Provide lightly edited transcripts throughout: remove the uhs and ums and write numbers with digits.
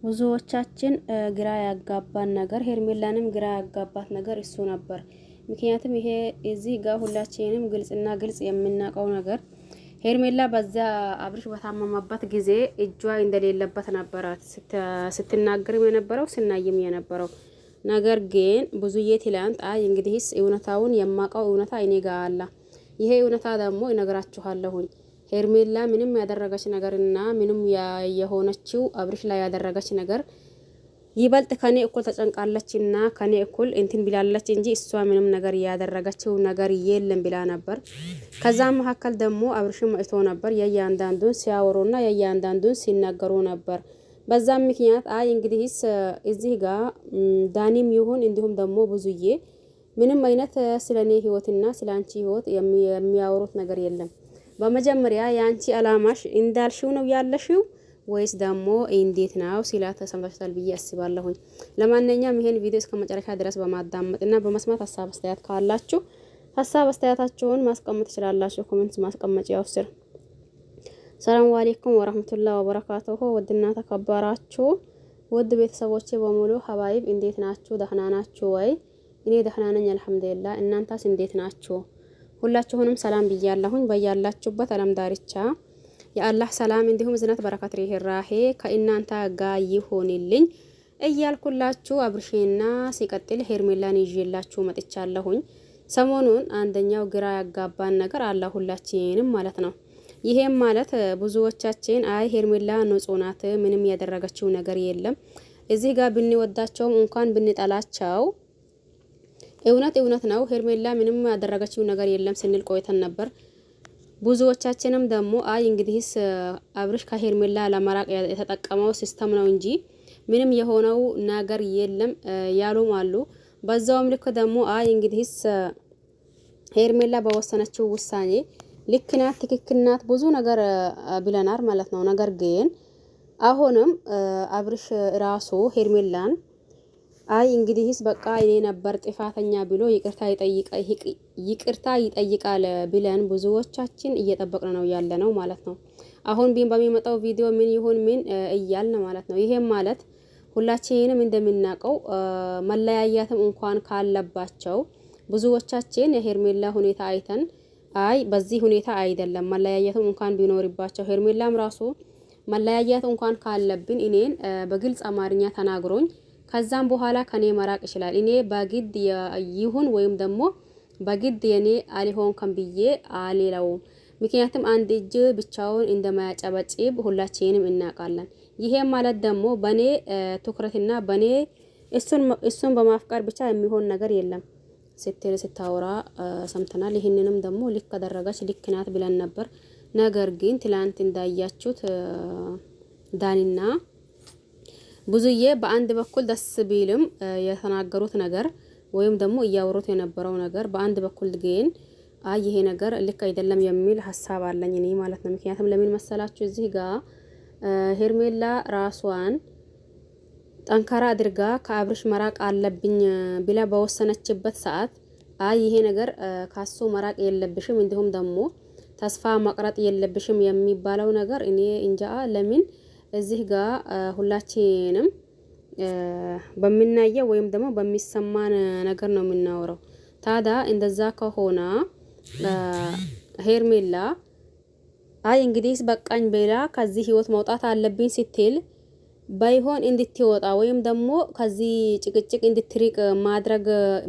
ብዙዎቻችን ግራ ያጋባን ነገር ሄርሜላንም ግራ ያጋባት ነገር እሱ ነበር። ምክንያቱም ይሄ እዚህ ጋር ሁላችንም ግልጽና ግልጽ የምናውቀው ነገር ሄርሜላ በዛ አብርሽ በታመመበት ጊዜ እጇ እንደሌለበት ነበር ስትናገርም የነበረው ስናይም የነበረው ነገር ግን ብዙዬ ትላንት እንግዲህስ እውነታውን የማውቀው እውነታ እኔ ጋር አለ። ይሄ እውነታ ደግሞ እነግራችኋለሁኝ። ሄርሜላ ምንም ያደረገች ነገርና ምንም የሆነችው አብርሽ ላይ ያደረገች ነገር ይበልጥ ከኔ እኩል ተጨንቃለችና ከኔ እኩል እንትን ብላለች እንጂ እሷ ምንም ነገር ያደረገችው ነገር የለም ብላ ነበር። ከዛ መካከል ደግሞ አብርሽ መጥቶ ነበር የያንዳንዱን ሲያወሩና የያንዳንዱን ሲናገሩ ነበር። በዛም ምክንያት እንግዲህስ እዚህ ጋር ዳኒም ይሁን እንዲሁም ደግሞ ብዙዬ ምንም አይነት ስለኔ ህይወትና ስላንቺ ህይወት የሚያወሩት ነገር የለም። በመጀመሪያ ያንቺ አላማሽ እንዳልሽው ነው ያለሽው ወይስ ደግሞ እንዴት ነው ሲላት ተሰምታችኋል ብዬ አስባለሁኝ። ለማንኛውም ይሄን ቪዲዮ እስከ መጨረሻ ድረስ በማዳመጥና በመስማት ሀሳብ አስተያየት ካላችሁ ሀሳብ አስተያየታችሁን ማስቀመጥ ትችላላችሁ ኮሜንት ማስቀመጫው ስር። ሰላም አለይኩም ወራህመቱላሂ ወበረካቱሁ። ውድና ተከበራችሁ ውድ ቤተሰቦቼ በሙሉ ሀባይብ እንዴት ናችሁ? ደህና ናችሁ ወይ? እኔ ደህና ነኝ አልሐምዱሊላህ። እናንተስ እንዴት ናችሁ? ሁላችሁንም ሰላም ብያለሁኝ። በያላችሁበት አለም ዳርቻ የአላህ ሰላም እንዲሁም ዝነት በረከት ርህራሄ ከእናንተ ጋር ይሆንልኝ እያልኩላችሁ አብርሽና ሲቀጥል ሄርሜላን ይዤላችሁ መጥቻለሁኝ። ሰሞኑን አንደኛው ግራ ያጋባን ነገር አለ ሁላችንም ማለት ነው። ይሄም ማለት ብዙዎቻችን ሄርሜላ ንጹህ ናት፣ ምንም ያደረገችው ነገር የለም፣ እዚህ ጋር ብንወዳቸውም እንኳን ብንጠላቸው እውነት ነው ሄርሜላ ምንም ያደረገችው ነገር የለም ስንል ቆይተን ነበር። ብዙዎቻችንም ደግሞ እንግዲህስ አብርሽ ከሄርሜላ ለመራቅ የተጠቀመው ሲስተም ነው እንጂ ምንም የሆነው ነገር የለም ያሉም አሉ። በዛውም ልክ ደግሞ እንግዲህስ ሄርሜላ በወሰነችው ውሳኔ ልክ ናት፣ ትክክል ናት፣ ብዙ ነገር ብለናል ማለት ነው። ነገር ግን አሁንም አብርሽ ራሱ ሄርሜላን እንግዲህስ በቃ እኔ ነበር ጥፋተኛ ብሎ ይቅርታ ይጠይቃል ብለን ብዙዎቻችን እየጠበቅን ነው ያለ ነው ማለት ነው። አሁን በሚመጣው ቪዲዮ ምን ይሁን ምን እያልን ማለት ነው። ይሄም ማለት ሁላችንም እንደምናውቀው መለያያትም እንኳን ካለባቸው ብዙዎቻችን የሄርሜላ ሁኔታ አይተን በዚህ ሁኔታ አይደለም መለያያትም እንኳን ቢኖርባቸው ሄርሜላም ራሱ መለያያት እንኳን ካለብን እኔን በግልጽ አማርኛ ተናግሮኝ ከዛም በኋላ ከኔ መራቅ ይችላል። እኔ በግድ ይሁን ወይም ደግሞ በግድ የኔ አልሆን ከንብዬ አልለው። ምክንያቱም አንድ እጅ ብቻውን እንደማያጨበጭብ ሁላችንም እናውቃለን። ይሄ ማለት ደግሞ በኔ ትኩረትና በኔ እሱን በማፍቀር ብቻ የሚሆን ነገር የለም ስትል ስታወራ ሰምተናል። ይሄንንም ደግሞ ልክ አደረገች ልክ ናት ብለን ነበር። ነገር ግን ትላንት እንዳያችሁት ዳኒና ብዙዬ በአንድ በኩል ደስ ቢልም የተናገሩት ነገር ወይም ደግሞ እያወሩት የነበረው ነገር በአንድ በኩል ግን ይሄ ነገር ልክ አይደለም የሚል ሀሳብ አለኝ እኔ ማለት ነው። ምክንያቱም ለምን መሰላችሁ እዚህ ጋር ሄርሜላ ራሷን ጠንካራ አድርጋ ከአብርሽ መራቅ አለብኝ ብላ በወሰነችበት ሰዓት ይሄ ነገር ካሱ መራቅ የለብሽም እንዲሁም ደግሞ ተስፋ መቅረጥ የለብሽም የሚባለው ነገር እኔ እንጃ ለምን እዚህ ጋር ሁላችንም በሚናየው ወይም ደግሞ በሚሰማን ነገር ነው የምናወራው። ታዳ እንደዛ ከሆነ ሄርሜላ እንግዲህ በቃኝ ብላ ከዚህ ህይወት መውጣት አለብኝ ስትል ባይሆን እንድትወጣ ወይም ደግሞ ከዚህ ጭቅጭቅ እንድትሪቅ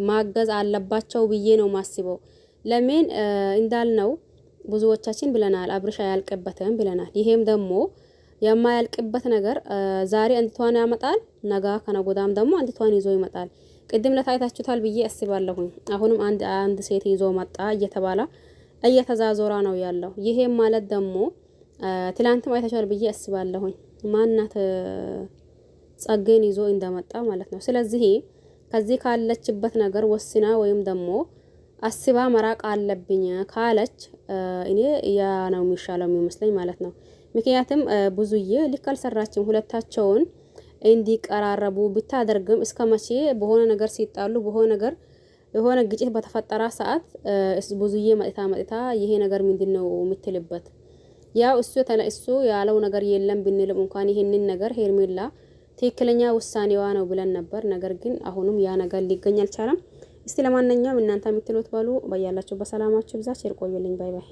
ማገዝ አለባቸው ብዬ ነው ማስበው። ለምን እንዳልነው ብዙዎቻችን ብለናል አብርሽ አያልቅበትም ብለናል። ይሄም ደግሞ የማያልቅበት ነገር ዛሬ አንዲቷን ያመጣል፣ ነገ ከነጎዳም ደግሞ አንዲቷን ይዞ ይመጣል። ቅድም ለታይታችሁታል ብዬ አስባለሁኝ። አሁንም አንድ ሴት ይዞ መጣ እየተባለ እየተዛዞራ ነው ያለው። ይሄም ማለት ደግሞ ትላንትም አይታችኋል ብዬ አስባለሁኝ። ማናት ጸገን ይዞ እንደመጣ ማለት ነው። ስለዚህ ከዚህ ካለችበት ነገር ወስና ወይም ደግሞ አስባ መራቅ አለብኝ ካለች እኔ ያ ነው የሚሻለው የሚመስለኝ ማለት ነው። ምክንያቱም ብዙዬ ልክ አልሰራችም። ሁለታቸውን እንዲቀራረቡ ብታደርግም እስከመቼ በሆነ ነገር ሲጣሉ በሆነ ነገር የሆነ ግጭት በተፈጠረ ሰዓት ብዙዬ መጥታ ይሄ ነገር ምንድነው የምትልበት? ያው እሱ ያለው ነገር የለም ብንልም እንኳን ይሄንን ነገር ሄርሜላ ትክክለኛ ውሳኔዋ ነው ብለን ነበር። ነገር ግን አሁንም ያ ነገር ሊገኝ አልቻለም። እስቲ ለማንኛውም እናንተ የምትሉት ባሉ በያላችሁ በሰላማችሁ ብዛት ቸር ቆዩልኝ። ባይ ባይ።